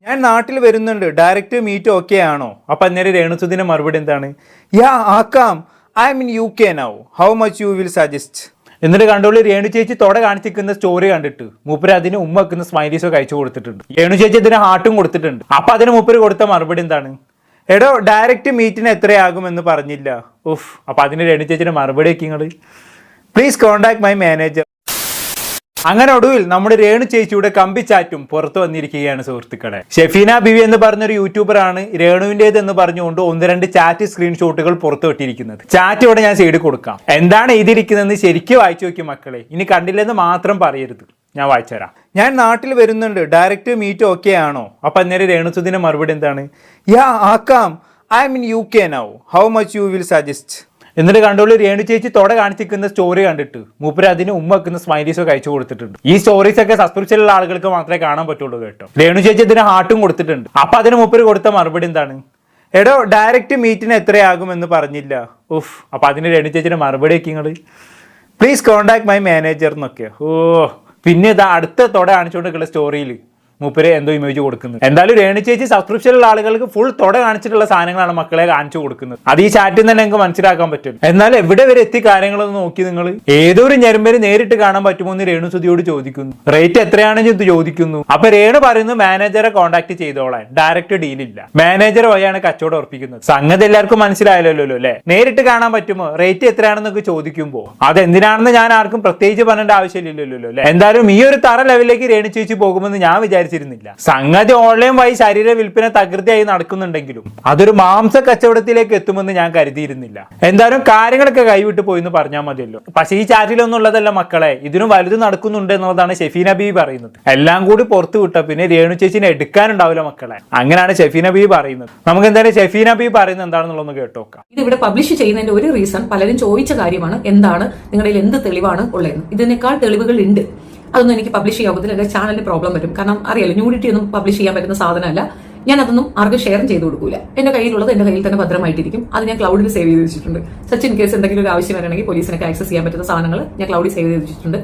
ഞാൻ നാട്ടിൽ വരുന്നുണ്ട്, ഡയറക്റ്റ് മീറ്റ് ഓക്കെ ആണോ? അപ്പൊ അന്നേരം രേണുസുദിന്റെ മറുപടി എന്താണ്? യാ ആക്കാം, I M in UK now, how much you will suggest? എന്നിട്ട് കണ്ടോളൂ, രേണു ചേച്ചി തൊട കാണിച്ചിരിക്കുന്ന സ്റ്റോറി കണ്ടിട്ട് മൂപ്പര് അതിന് ഉമ്മ വെക്കുന്ന സ്മൈലീസൊക്കെ അയച്ചു കൊടുത്തിട്ടുണ്ട്. രേണു ചേച്ചി അതിന് ഹാർട്ടും കൊടുത്തിട്ടുണ്ട്. അപ്പൊ അതിന് മൂപ്പര് കൊടുത്ത മറുപടി എന്താണ്? എടോ ഡയറക്റ്റ് മീറ്റിന് എത്രയാകുമെന്ന് പറഞ്ഞില്ല. ഉഫ്. അപ്പൊ അതിന് രേണു ചേച്ചിയുടെ മറുപടി ഒക്കെ നിങ്ങള് പ്ലീസ് കോൺടാക്ട് മൈ മാനേജർ. അങ്ങനെ ഒടുവിൽ നമ്മുടെ രേണു ചേച്ചിയുടെ കമ്പിച്ചാറ്റും പുറത്തു വന്നിരിക്കുകയാണ് സുഹൃത്തുക്കളെ. ഷെഫീന ബിവി എന്ന് പറഞ്ഞൊരു യൂട്യൂബറാണ് രേണുവിൻ്റേത് എന്ന് പറഞ്ഞുകൊണ്ട് 1-2 ചാറ്റ് സ്ക്രീൻഷോട്ടുകൾ പുറത്തു വിട്ടിരിക്കുന്നത്. ചാറ്റ് ഇവിടെ ഞാൻ സൈഡിൽ കൊടുക്കാം. എന്താണ് എഴുതിയിരിക്കുന്നതെന്ന് ശരിക്കും വായിച്ചു നോക്കി മക്കളെ. ഇനി കണ്ടില്ലെന്ന് മാത്രം പറയരുത്, ഞാൻ വായിച്ചു തരാം. ഞാൻ നാട്ടിൽ വരുന്നുണ്ട്, ഡയറക്റ്റ് മീറ്റ് ഓക്കെ ആണോ? അപ്പൊ അന്നേരം രേണുസുദിന്റെ മറുപടി എന്താണ്? യാ ആക്കാം, I M in UK now, how much you will suggest? എന്നിട്ട് കണ്ടോളൂ, രേണു ചേച്ചി തൊട കാണിച്ചിരിക്കുന്ന സ്റ്റോറി കണ്ടിട്ട് മൂപ്പര് അതിന് ഉമ്മ വെക്കുന്ന സ്മൈലീസൊക്കെ അയച്ചു കൊടുത്തിട്ടുണ്ട്. ഈ സ്റ്റോറീസ് ഒക്കെ സബ്സ്ക്രിപ്ഷനിലുള്ള ആളുകൾക്ക് മാത്രമേ കാണാൻ പറ്റുള്ളൂ കേട്ടോ. രേണു ചേച്ചി ഇതിന് ഹാർട്ടും കൊടുത്തിട്ടുണ്ട്. അപ്പൊ അതിന് മൂപ്പര് കൊടുത്ത മറുപടി എന്താണ്? എടോ ഡയറക്റ്റ് മീറ്റിന് എത്രയാകുമെന്ന് പറഞ്ഞില്ല. ഉഫ്. അപ്പൊ അതിന് രേണു ചേച്ചിയുടെ മറുപടി ഒക്കെ നിങ്ങള് പ്ലീസ് കോൺടാക്ട് മൈ മാനേജർ എന്നൊക്കെ. ഓ, പിന്നെ ഇതാ അടുത്ത തൊട കാണിച്ചുകൊണ്ടിരിക്കുന്ന സ്റ്റോറിയിൽ മൂപ്പര് എന്തോ ഇമേജ് കൊടുക്കുന്നത്. എന്തായാലും രേണു ചേച്ചി സബ്സ്ക്രിപ്ഷനിലുള്ള ആളുകൾക്ക് ഫുൾ തൊട കാണിച്ചിട്ടുള്ള സാധനങ്ങളാണ് മക്കളെ കാണിച്ചു കൊടുക്കുന്നത്. അത് ഈ ചാറ്റിൽ തന്നെ നിങ്ങൾക്ക് മനസ്സിലാക്കാൻ പറ്റും. എന്നാൽ എവിടെ വരെ എത്തി കാര്യങ്ങളൊന്ന് നോക്കി നിങ്ങൾ ഏതൊരു ഞരമ്പര് നേരിട്ട് കാണാൻ പറ്റുമോ എന്ന് രേണുസുതിയോട് ചോദിക്കുന്നു. റേറ്റ് എത്രയാണെന്ന് ഇത് ചോദിക്കുന്നു. അപ്പൊ രേണു പറയുന്നു മാനേജറെ കോൺടാക്ട് ചെയ്തോളാൻ, ഡയറക്റ്റ് ഡീലില്ല, മാനേജർ വഴിയാണ് കച്ചവടം ഉറപ്പിക്കുന്നത്. സംഗതി എല്ലാവർക്കും മനസ്സിലായല്ലോ അല്ലെ? നേരിട്ട് കാണാൻ പറ്റുമോ, റേറ്റ് എത്രയാണെന്നൊക്കെ ചോദിക്കുമ്പോ അതെന്തിനാണെന്ന് ഞാൻ ആർക്കും പ്രത്യേകിച്ച് പറഞ്ഞേണ്ട ആവശ്യമില്ലല്ലോ അല്ലെ. എന്തായാലും ഈ ഒരു തറ ലെവലിലേക്ക് രേണു ചേച്ചി പോകുമെന്ന് ഞാൻ വിചാരിച്ചിരുന്നില്ല. സംഗതി ഓൺലൈൻ വഴി ശരീര വിൽപ്പന തകൃതിയായി നടക്കുന്നുണ്ടെങ്കിലും അതൊരു മാംസ കച്ചവടത്തിലേക്ക് എത്തുമെന്ന് ഞാൻ കരുതിയിരുന്നില്ല. എന്തായാലും കാര്യങ്ങളൊക്കെ കൈവിട്ട് പോയിന്ന് പറഞ്ഞാൽ മതിയല്ലോ. പക്ഷെ ഈ ചാറ്റിലൊന്നും ഉള്ളതല്ല മക്കളെ, ഇതിനും വലുത് നടക്കുന്നുണ്ട് എന്നുള്ളതാണ് ഷെഫീന ബീവി പറയുന്നത്. എല്ലാം കൂടി പുറത്തു വിട്ട പിന്നെ രേണു ചേച്ചിനെ എടുക്കാനുണ്ടാവില്ല മക്കളെ. അങ്ങനെയാണ് ഷെഫീന ബീവി പറയുന്നത്. നമുക്ക് എന്തായാലും ഷെഫീന ബീവി പറയുന്നത് എന്താണെന്നുള്ളതൊന്ന് കേട്ടോക്കാം. ഇത് ഇവിടെ പബ്ലിഷ് ചെയ്യുന്നതിന്റെ ഒരു റീസൺ പലരും ചോദിച്ച കാര്യമാണ്, എന്താണ് നിങ്ങളിൽ എന്ത് തെളിവാണ് ഉള്ളത്? ഇതിനേക്കാൾ തെളിവുകൾ ഉണ്ട്, അതൊന്നും എനിക്ക് പബ്ലിഷ് ചെയ്യാൻ പറ്റില്ല. എന്റെ ചാനലിന് പ്രോബ്ലം വരും. കാരണം അറിയാലോ, ന്യൂഡിറ്റി ഒന്നും പബ്ലിഷ് ചെയ്യാൻ പറ്റുന്ന സാധനമല്ല. ഞാൻ അതൊന്നും ആർക്കും ഷെയർ ചെയ്ത് കൊടുക്കൂല. എന്റെ കയ്യിലുള്ളത് എന്റെ കയ്യിൽ തന്നെ ഭദ്രമായിട്ടിരിക്കും. അത് ഞാൻ ക്ലൗഡിൽ സേവ് ചെയ്ത് വെച്ചിട്ടുണ്ട്. സച്ച് ഇൻ കേസ് എന്തെങ്കിലും ഒരു ആവശ്യം വരണമെങ്കിൽ പോലീസിനൊക്കെ ആക്സസ് ചെയ്യാൻ പറ്റുന്ന സാധനങ്ങൾ ഞാൻ ക്ലൗഡിൽ സേവ് ചെയ്ത് വെച്ചിട്ടുണ്ട്.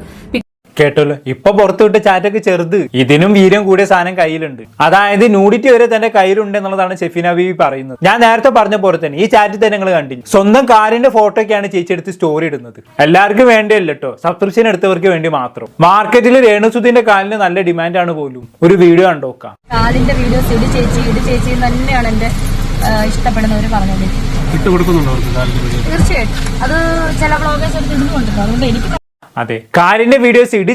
കേട്ടല്ലോ, ഇപ്പൊ പുറത്തുവിട്ട ചാറ്റൊക്കെ ചെറുത്, ഇതിനും വീര്യം കൂടിയ സാധനം കയ്യിലുണ്ട്. അതായത് ന്യൂഡിറ്റി വരെ തന്റെ കയ്യിലുണ്ട് എന്നുള്ളതാണ് ഷെഫീന ബീവി പറയുന്നത്. ഞാൻ നേരത്തെ പറഞ്ഞ പോലെ തന്നെ ഈ ചാറ്റിൽ തന്നെ നിങ്ങൾ കണ്ടില്ല, സ്വന്തം കാറിന്റെ ഫോട്ടോ ഒക്കെയാണ് ചേച്ചി എടുത്ത് സ്റ്റോറി ഇടുന്നത്. എല്ലാവർക്കും വേണ്ടിയല്ല കേട്ടോ, സബ്സ്ക്രിപ്ഷൻ എടുത്തവർക്ക് വേണ്ടി മാത്രം. മാർക്കറ്റിൽ രേണുസുദിന്റെ കാലിന് നല്ല ഡിമാൻഡ് ആണ് പോലും. ഒരു വീഡിയോ കണ്ടോക്കാം. കാലിന്റെ വീഡിയോസ് ഇടി ചേച്ചി തന്നെയാണ് എന്റെ ഇഷ്ടപ്പെടുന്നവർ പറഞ്ഞത്. തീർച്ചയായിട്ടും അത് ചില വ്ളോഗേഴ്സ് എടുത്ത് ഇടുന്നുണ്ട്. അതുകൊണ്ട് എനിക്ക് അതെ, കാലിന്റെ വീഡിയോസ് ഇടി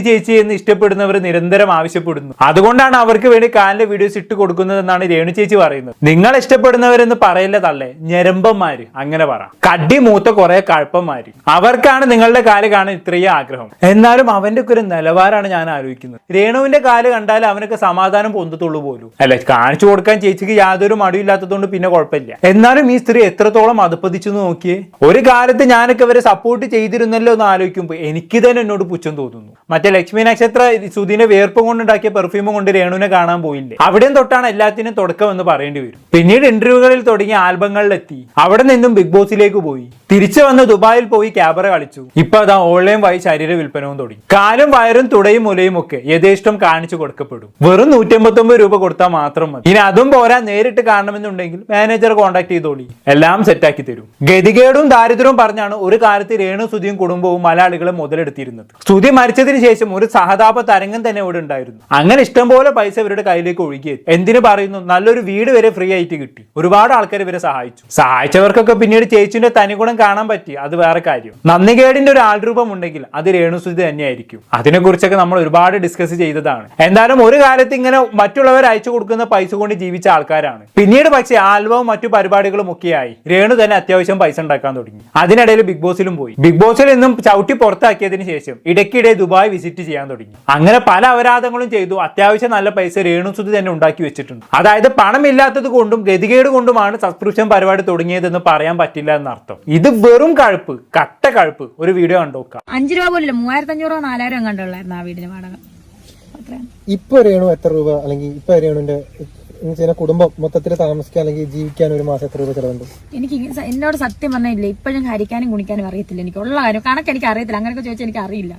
ചേച്ചി എന്ന് ഇഷ്ടപ്പെടുന്നവർ നിരന്തരം ആവശ്യപ്പെടുന്നു. അതുകൊണ്ടാണ് അവർക്ക് വേണ്ടി കാലിന്റെ വീഡിയോസ് ഇട്ട് കൊടുക്കുന്നതെന്നാണ് രേണു ചേച്ചി പറയുന്നത്. നിങ്ങൾ ഇഷ്ടപ്പെടുന്നവരെന്ന് പറയില്ല തള്ളേ, ഞരമ്പന്മാര് അങ്ങനെ പറ, കടി മൂത്ത കുറെ കഴപ്പന്മാര്, അവർക്കാണ് നിങ്ങളുടെ കാല് കാണാൻ ഇത്രയും ആഗ്രഹം. എന്നാലും അവന്റെ ഒക്കെ ഒരു നിലവാരമാണ് ഞാൻ ആലോചിക്കുന്നത്. രേണുവിന്റെ കാല് കണ്ടാൽ അവനൊക്കെ സമാധാനം പൊന്തത്തുള്ളൂ പോലും അല്ലെ. കാണിച്ചു കൊടുക്കാൻ ചേച്ചിക്ക് യാതൊരു മടിയില്ലാത്തതുകൊണ്ട് പിന്നെ കുഴപ്പമില്ല. എന്നാലും ഈ സ്ത്രീ എത്രത്തോളം അധപ്പതിച്ചു നോക്കിയേ. ഒരു കാലത്ത് ഞാനൊക്കെ ഇവരെ സപ്പോർട്ട് ചെയ്തിരുന്നല്ലോ എന്ന് ആലോചിക്കുമ്പോൾ എനിക്ക് തന്നെ എന്നോട് പുച്ഛം തോന്നുന്നു. മറ്റേ ലക്ഷ്മി നക്ഷത്ര സുധീനെ വേർപ്പ് കൊണ്ടുണ്ടാക്കിയ പെർഫ്യൂമും കൊണ്ട് രേണുവിനെ കാണാൻ പോയില്ലേ, അവിടെയും തൊട്ടാണ് എല്ലാത്തിനും തുടക്കം എന്ന് പറയേണ്ടി വരും. പിന്നീട് ഇന്റർവ്യൂകളിൽ തുടങ്ങിയ ആൽബങ്ങളിലെത്തി, അവിടെ നിന്നും ബിഗ് ബോസിലേക്ക് പോയി, തിരിച്ചു വന്ന് ദുബായിൽ പോയി ക്യാബറ കളിച്ചു. ഇപ്പൊ അതാ ഓൺലൈൻ വഴി ശരീര വിൽപ്പനവും തുടങ്ങി. കാലും വയറും തുടയും മുലയും ഒക്കെ യഥേഷ്ടം കാണിച്ചു കൊടുക്കപ്പെടും. വെറും 159 രൂപ കൊടുത്താൽ മാത്രം മതി. ഇനി അതും പോരാ, നേരിട്ട് കാണണമെന്നുണ്ടെങ്കിൽ മാനേജർ കോൺടാക്ട് ചെയ്തോളി, എല്ലാം സെറ്റാക്കി തരും. ഗതികേടും ദാരിദ്ര്യവും പറഞ്ഞാണ് ഒരു കാലത്ത് രേണു സുധിയും കുടുംബവും മലയാളികളെ മുതലെടുത്തിരുന്നത്. സുധി മരിച്ചതിന് ശേഷം ഒരു സഹതാപ തരംഗം തന്നെ ഇവിടെ ഉണ്ടായിരുന്നു. അങ്ങനെ ഇഷ്ടംപോലെ പൈസ ഇവരുടെ കയ്യിലേക്ക് ഒഴുകിയത്. എന്തിനു പറയുന്നു, നല്ലൊരു വീട് വരെ ഫ്രീ ആയിട്ട് കിട്ടി. ഒരുപാട് ആൾക്കാർ ഇവരെ സഹായിച്ചവർക്കൊക്കെ പിന്നീട് ചേച്ചിന്റെ തനിഗുണം കാണാൻ പറ്റി, അത് വേറെ കാര്യം. നന്ദികേടിന്റെ ഒരു ആൾരൂപം ഉണ്ടെങ്കിൽ അത് രേണുസുധി തന്നെയായിരിക്കും. അതിനെക്കുറിച്ചൊക്കെ നമ്മൾ ഒരുപാട് ഡിസ്കസ് ചെയ്തതാണ്. എന്തായാലും ഒരു കാലത്ത് ഇങ്ങനെ മറ്റുള്ളവർ അയച്ചു കൊടുക്കുന്ന പൈസ കൊണ്ട് ജീവിച്ച ആൾക്കാരാണ്. പിന്നീട് പക്ഷേ ആൽബവും മറ്റു പരിപാടികളും ഒക്കെയായി രേണു തന്നെ അത്യാവശ്യം പൈസ ഉണ്ടാക്കാൻ തുടങ്ങി. അതിനിടയിൽ ബിഗ് ബോസിലും പോയി. ബിഗ് ബോസിൽ നിന്നും ചവിട്ടി പുറത്താക്കിയതിനു ശേഷം ഇടയ്ക്കിടെ ദുബായ് വിസിറ്റ് ചെയ്യാൻ തുടങ്ങി. അങ്ങനെ പല അപരാധങ്ങളും ചെയ്തു. അത്യാവശ്യം നല്ല പൈസ രേണുസുധി തന്നെ ഉണ്ടാക്കി വെച്ചിട്ടുണ്ട്. അതായത് പണമില്ലാത്തത് കൊണ്ടും ഗതികേട് കൊണ്ടുമാണ് സബ്സ്ക്രിപ്ഷൻ പരിപാടി തുടങ്ങിയതെന്ന് പറയാൻ പറ്റില്ല എന്നർത്ഥം. ഇത് വെറും കഴുപ്പ്, കട്ട കഴുപ്പ്. ഒരു വീഡിയോ കണ്ടോക്കാം. 5 രൂപ പോലും 3500 4000 കണ്ടുള്ളായിരുന്നു ആ വീടിന് വാടക. ഇപ്പൊ രേണു എത്ര രൂപ, അല്ലെങ്കിൽ ഇപ്പൊ രേണുവിന്റെ കുടുംബം മൊത്തത്തിൽ താമസിക്കാൻ അല്ലെങ്കിൽ ജീവിക്കാൻ ഒരു മാസം എത്ര രൂപ ചെലവുണ്ട്? എനിക്ക് എന്നോട് സത്യം പറഞ്ഞില്ല, ഇപ്പൊ ഞാൻ ഹരിക്കാനും കുണിക്കാനും അറിയത്തില്ല. എനിക്ക് ഉള്ള കാര്യം കണക്ക് എനിക്ക് അറിയത്തില്ല. അങ്ങനെയൊക്കെ ചോദിച്ചാൽ എനിക്ക് അറിയില്ല.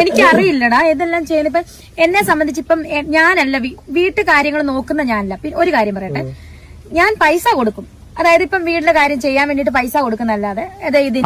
എനിക്ക് അറിയില്ലടാ ഇതെല്ലാം ചെയ്യുന്നത്. ഇപ്പൊ എന്നെ സംബന്ധിച്ച് ഇപ്പം ഞാനല്ല വീട്ടു കാര്യങ്ങൾ നോക്കുന്ന ഞാനല്ല. പിന്നെ ഒരു കാര്യം പറയട്ടെ, ഞാൻ പൈസ കൊടുക്കും. അതായത് ഇപ്പം വീട്ടിലെ കാര്യം ചെയ്യാൻ വേണ്ടിട്ട് പൈസ കൊടുക്കുന്നല്ലാതെ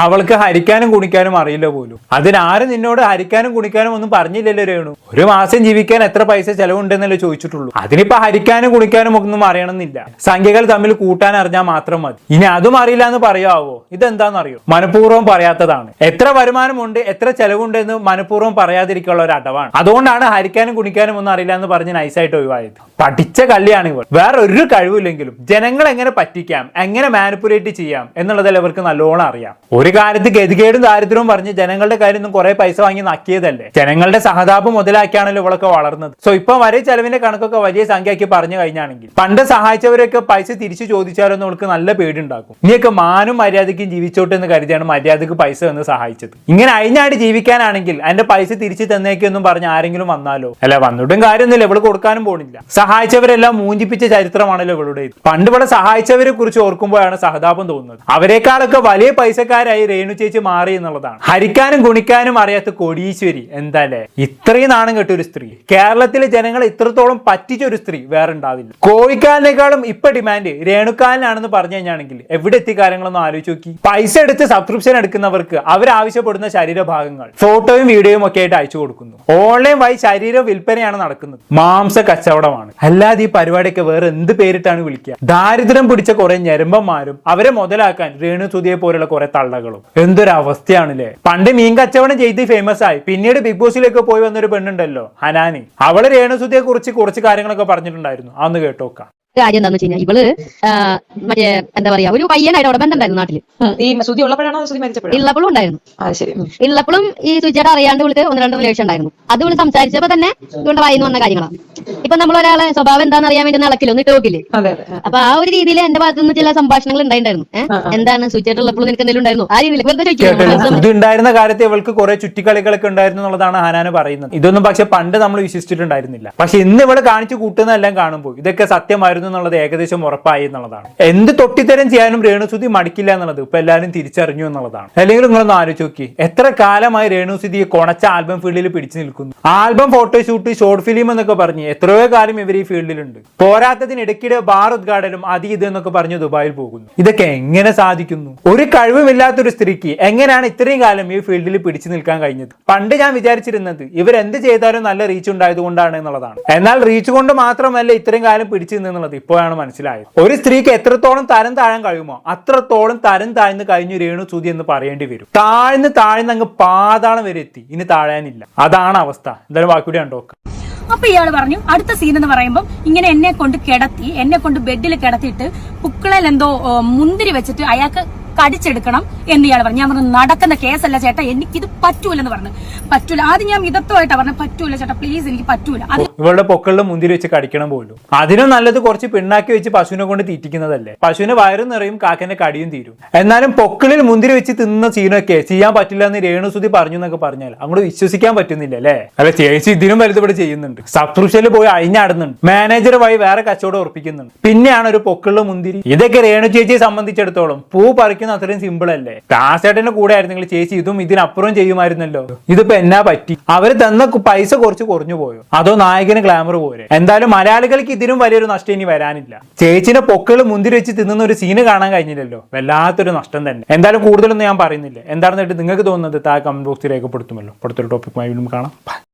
അവൾക്ക് ഹരിക്കാനും കുണിക്കാനും അറിയില്ല പോലും. അതിനാരും നിന്നോട് ഹരിക്കാനും കുണിക്കാനും ഒന്നും പറഞ്ഞില്ലല്ലോ രേണു. ഒരു മാസം ജീവിക്കാൻ എത്ര പൈസ ചെലവുണ്ടെന്നല്ലേ ചോദിച്ചിട്ടുള്ളൂ. അതിനിപ്പോ ഹരിക്കാനും കുണിക്കാനും ഒന്നും അറിയണമെന്നില്ല. സംഖ്യകൾ തമ്മിൽ കൂട്ടാൻ അറിഞ്ഞാൽ മാത്രം മതി. ഇനി അതും അറിയില്ല എന്ന് പറയാവോ? ഇതെന്താണെന്നറിയോ? മനഃപൂർവ്വം പറയാത്തതാണ്. എത്ര വരുമാനമുണ്ട് എത്ര ചെലവുണ്ട് എന്ന് മനഃപൂർവ്വം പറയാതിരിക്കാനുള്ള ഒരു അടവാണ്. അതുകൊണ്ടാണ് ഹരിക്കാനും കുണിക്കാനും ഒന്നും അറിയില്ല എന്ന് പറഞ്ഞ് നൈസായിട്ട് ഒഴിവായത്. പഠിച്ച കള്ളിയാണ് ഇവർ. വേറെ ഒരു കഴിവില്ലെങ്കിലും ജനങ്ങൾ എങ്ങനെ പറ്റിക്കാം, എങ്ങനെ മാനിപ്പുലേറ്റ് ചെയ്യാം എന്നുള്ളതല്ല ഇവർക്ക് നല്ലോണം അറിയാം. ഒരു കാര്യത്ത് ഗതികേടും ദാരിദ്ര്യവും പറഞ്ഞ് ജനങ്ങളുടെ കാര്യം കുറെ പൈസ വാങ്ങി നക്കിയതല്ലേ. ജനങ്ങളുടെ സഹതാപം മുതലാക്കിയാണല്ലോ ഇവളൊക്കെ വളർന്നത്. സോ ഇപ്പൊ വരെ ചെലവിന്റെ കണക്കൊക്കെ വലിയ സംഖ്യയാക്കി പറഞ്ഞു കഴിഞ്ഞാണെങ്കിൽ പണ്ട് സഹായിച്ചവരൊക്കെ പൈസ തിരിച്ചു ചോദിച്ചാലൊന്നും അവൾക്ക് നല്ല പേടിയുണ്ടാക്കും. ഇനിയൊക്കെ മാനും മര്യാദയ്ക്കും ജീവിച്ചോട്ടെ എന്ന് കരുതിയാണ് മര്യാദക്ക് പൈസ എന്ന് സഹായിച്ചത്. ഇങ്ങനെ അഴിഞ്ഞാടി ജീവിക്കാനാണെങ്കിൽ അതിന്റെ പൈസ തിരിച്ചു തന്നേക്കൊന്നും പറഞ്ഞ് ആരെങ്കിലും വന്നാലോ? അല്ല, വന്നിട്ടും കാര്യമൊന്നുമില്ല, ഇവള് കൊടുക്കാനും പോണില്ല. സഹായിച്ചവരെല്ലാം മൂഞ്ചിപ്പിച്ച ചരിത്രമാണല്ലോ ഇവളുടെ. പണ്ട് ഇവിടെ സഹായിച്ചവരെ കുറിച്ച് ഓർക്കുമ്പോഴാണ് സഹതാപം തോന്നുന്നത്. അവരെക്കാളൊക്കെ വലിയ പൈസക്കാരായി രേണു ചേച്ചി മാറി എന്നുള്ളതാണ്. ഹരിക്കാനും ഗുണിക്കാനും അറിയാത്ത കോടീശ്വരി എന്താല്ലേ. ഇത്രയും നാണം കെട്ട ഒരു സ്ത്രീ കേരളത്തിലെ ജനങ്ങളെ ഇത്രത്തോളം പറ്റിച്ച ഒരു സ്ത്രീ വേറെ ഉണ്ടാവില്ല. കോഴിക്കാലിനേക്കാളും ഇപ്പൊ ഡിമാൻഡ് രേണുക്കാലിനാണെന്ന് പറഞ്ഞു കഴിഞ്ഞാണെങ്കിൽ എവിടെ എത്തി കാര്യങ്ങളൊന്നും ആലോചിച്ച് നോക്കി. പൈസ എടുത്ത് സബ്സ്ക്രിപ്ഷൻ എടുക്കുന്നവർക്ക് അവരാവശ്യപ്പെടുന്ന ശരീരഭാഗങ്ങൾ ഫോട്ടോയും വീഡിയോയും ഒക്കെ ആയിട്ട് അയച്ചു കൊടുക്കുന്നു. ഓൺലൈൻ വഴി ശരീര വിൽപ്പനയാണ് നടക്കുന്നത്. മാംസ കച്ചവടമാണ്. അല്ലാതെ ഈ പരിപാടിയൊക്കെ വേറെ എന്ത് പേരിട്ടാണ് വിളിക്കുക? ദാരിദ്ര്യം പിടിച്ച കുറെ ഞരമ്പന്മാരും അവരെ മുതലാക്കാൻ രേണു സുധിയെ പോലുള്ള കുറെ തള്ളകളും. എന്തൊരു അവസ്ഥയാണല്ലേ. പണ്ട് മീൻ കച്ചവടം ചെയ്ത് ഫേമസ് ആയി പിന്നീട് ബിഗ് ബോസിലേക്ക് പോയി വന്നൊരു പെണ്ണുണ്ടല്ലോ, ഹനാനി. അവള് രേണു സുധിയെ കുറിച്ച് കുറച്ച് കാര്യങ്ങളൊക്കെ പറഞ്ഞിട്ടുണ്ടായിരുന്നു. അന്ന് കേട്ടോക്കാം. കാര്യം എന്താന്ന് വെച്ച് കഴിഞ്ഞാൽ ഇവള് മറ്റേ എന്താ പറയാ ഒരു പയ്യനായിട്ട് അവിടെ ബന്ധമുണ്ടായിരുന്നു നാട്ടില്. ഈ സുധി ഉള്ളപ്പോഴാണോ സുധി മരിച്ചപ്പോഴും? ഉള്ളപ്പോഴും ഉണ്ടായിരുന്നു. ഉള്ളപ്പോഴും ഈ സുചേട്ട അറിയാണ്ട് വിളിച്ച് 1-2 റിലേഷൻ ഉണ്ടായിരുന്നു. അത് വിളി സംസാരിച്ചപ്പോ തന്നെ ഇതുകൊണ്ട് വായിന്ന് വന്ന കാര്യങ്ങളാണ്. ഇപ്പൊ നമ്മൾ ഒരാളെ സ്വഭാവം എന്താണെന്ന് അറിയാൻ വേണ്ടി നടക്കില്ല, ഒന്ന് ഇട്ട് നോക്കില്ലേ? അപ്പൊ ആ ഒരു രീതിയിൽ എന്റെ ഭാഗത്ത് നിന്ന് ചില സംഭാഷണങ്ങൾ ഉണ്ടായിരുന്നു. എന്താണ് സുചേട്ട ഉള്ളപ്പോഴും നിനക്ക് എന്തെങ്കിലും ഉണ്ടായിരുന്നു? ആ രീതിയിൽ ഇത് ഉണ്ടായിരുന്ന കാര്യത്തെ ഇവൾക്ക് കുറെ ചുറ്റിക്കളികളൊക്കെ ഉണ്ടായിരുന്നു എന്നുള്ളതാണ് ഹനാന് പറയുന്നത്. ഇതൊന്നും പക്ഷെ പണ്ട് നമ്മൾ വിശ്വസിച്ചിട്ടുണ്ടായിരുന്നില്ല. പക്ഷെ ഇന്ന് ഇവള് കാണിച്ചു കൂട്ടുന്നതെല്ലാം കാണുമ്പോൾ ഇതൊക്കെ സത്യമായിരുന്നു എന്നുള്ളത് ഏകദേശം ഉറപ്പായി എന്നുള്ളതാണ്. എന്ത് തൊട്ടിത്തരം ചെയ്യാനും രേണുസുധി മടിക്കില്ല എന്നുള്ളത് ഇപ്പൊ എല്ലാവരും തിരിച്ചറിഞ്ഞു എന്നുള്ളതാണ്. അല്ലെങ്കിൽ നിങ്ങളൊന്ന് ആലോചിച്ച് നോക്കി, എത്ര കാലമായി രേണുസുധിയെ കൊണച്ച ആൽബം ഫീൽഡിൽ പിടിച്ചു നിൽക്കുന്നു. ആൽബം ഫോട്ടോഷൂട്ട് ഷോർട്ട് ഫിലിം എന്നൊക്കെ പറഞ്ഞ് എത്രയോ കാലം ഇവർ ഈ ഫീൽഡിലുണ്ട്. പോരാത്തതിന് ഇടയ്ക്കിടെ ബാർ ഉദ്ഘാടനം അത് ഇത് എന്നൊക്കെ പറഞ്ഞ് ദുബായിൽ പോകുന്നു. ഇതൊക്കെ എങ്ങനെ സാധിക്കുന്നു? ഒരു കഴിവുമില്ലാത്തൊരു സ്ത്രീക്ക് എങ്ങനെയാണ് ഇത്രയും കാലം ഈ ഫീൽഡിൽ പിടിച്ചു നിൽക്കാൻ കഴിഞ്ഞത്? പണ്ട് ഞാൻ വിചാരിച്ചിരുന്നത് ഇവരെന്ത് ചെയ്താലും നല്ല റീച്ച് ഉണ്ടായത് കൊണ്ടാണ് എന്നുള്ളതാണ്. എന്നാൽ റീച്ച് കൊണ്ട് മാത്രമല്ല ഇത്രയും കാലം പിടിച്ചു നിന്നുള്ളത് ഇപ്പോഴാണ് മനസ്സിലായത്. ഒരു സ്ത്രീക്ക് എത്രത്തോളം തരം താഴാൻ കഴിയുമോ അത്രത്തോളം തരം താഴ്ന്ന് കഴിഞ്ഞു രേണു സുധി എന്ന് പറയേണ്ടി വരും. താഴ്ന്ന് അങ്ങ് പാതാളം വരെ എത്തി, ഇനി താഴാനില്ല. അതാണ് അവസ്ഥ. എന്തായാലും ബാക്കി കൂടി കണ്ടോക്കാം. അപ്പൊ ഇയാള് പറഞ്ഞു അടുത്ത സീൻ എന്ന് പറയുമ്പോൾ ഇങ്ങനെ എന്നെ കൊണ്ട് ബെഡിൽ കിടത്തിയിട്ട് പുക്കളയിൽ എന്തോ മുന്തിരി വെച്ചിട്ട് അയാൾക്ക് കടിച്ചെടുക്കണം എന്ന് ഇയാൾ പറഞ്ഞു. ഞാൻ പറഞ്ഞു നടക്കുന്ന കേസല്ല ചേട്ടാ, എനിക്കിത് പറ്റൂലെന്ന് പറഞ്ഞു. പറ്റൂല. ആദ്യം ഞാൻ മിതത്വമായിട്ടാ പറഞ്ഞു, പറ്റൂല ചേട്ടാ പ്ലീസ്, എനിക്ക് പറ്റൂല. ഇവളുടെ പൊക്കളിൽ മുന്തിരി വെച്ച് കടിക്കണം പോലും. അതിനും നല്ലത് കുറച്ച് പിണ്ണാക്കി വെച്ച് പശുവിനെ കൊണ്ട് തീറ്റിക്കുന്നതല്ലേ. പശുവിന് വയറും നിറയും, കാക്കന്റെ കടിയും തീരും. എന്നാലും പൊക്കളിൽ മുന്തിരി വെച്ച് തിന്ന സീനൊക്കെ ചെയ്യാൻ പറ്റില്ല എന്ന് രേണുസുധി പറഞ്ഞു എന്നൊക്കെ പറഞ്ഞാൽ അങ്ങോട്ട് വിശ്വസിക്കാൻ പറ്റുന്നില്ല അല്ലേ. അല്ല, ചേച്ചി ഇതിനും വലുത് ഇവിടെ ചെയ്യുന്നുണ്ട്. സബ്സ്ക്രിപ്ഷനിൽ പോയി അഴിഞ്ഞാടുന്നുണ്ട്, മാനേജർ വഴി വേറെ കച്ചവടം ഉറപ്പിക്കുന്നുണ്ട്, പിന്നെയാണ് ഒരു പൊക്കളിൽ മുന്തിരി. ഇതൊക്കെ രേണു ചേച്ചിയെ സംബന്ധിച്ചിടത്തോളം പൂ പറിക്കുന്ന അത്രയും സിമ്പിൾ അല്ലേ. ദാസേട്ടന്റെ കൂടെ ആയിരുന്നെങ്കിൽ ചേച്ചി ഇതും ഇതിനപ്പുറം ചെയ്യുമായിരുന്നല്ലോ. ഇതിപ്പോ എന്നാ പറ്റി? അവര് തന്ന പൈസ കുറച്ച് കുറഞ്ഞു പോയോ, അതോ നായകന് ഗ്ലാമർ പോരെ? എന്തായാലും മലയാളികൾക്ക് ഇതിനും വലിയൊരു നഷ്ടം ഇനി വരാനില്ല. ചേച്ചിന്റെ പൊക്കള് മുന്തിരി വെച്ച് തിന്നുന്ന ഒരു സീന് കാണാൻ കഴിഞ്ഞില്ലല്ലോ, വല്ലാത്തൊരു നഷ്ടം തന്നെ. എന്തായാലും കൂടുതലൊന്നും ഞാൻ പറയുന്നില്ല. എന്താണെന്നിട്ട് നിങ്ങൾക്ക് തോന്നുന്നത് താഴെ കമന്റ് ബോക്സിൽ രേഖപ്പെടുത്തുമല്ലോ. അടുത്തൊരു ടോപ്പിക്കുമായി വീണ്ടും കാണാം.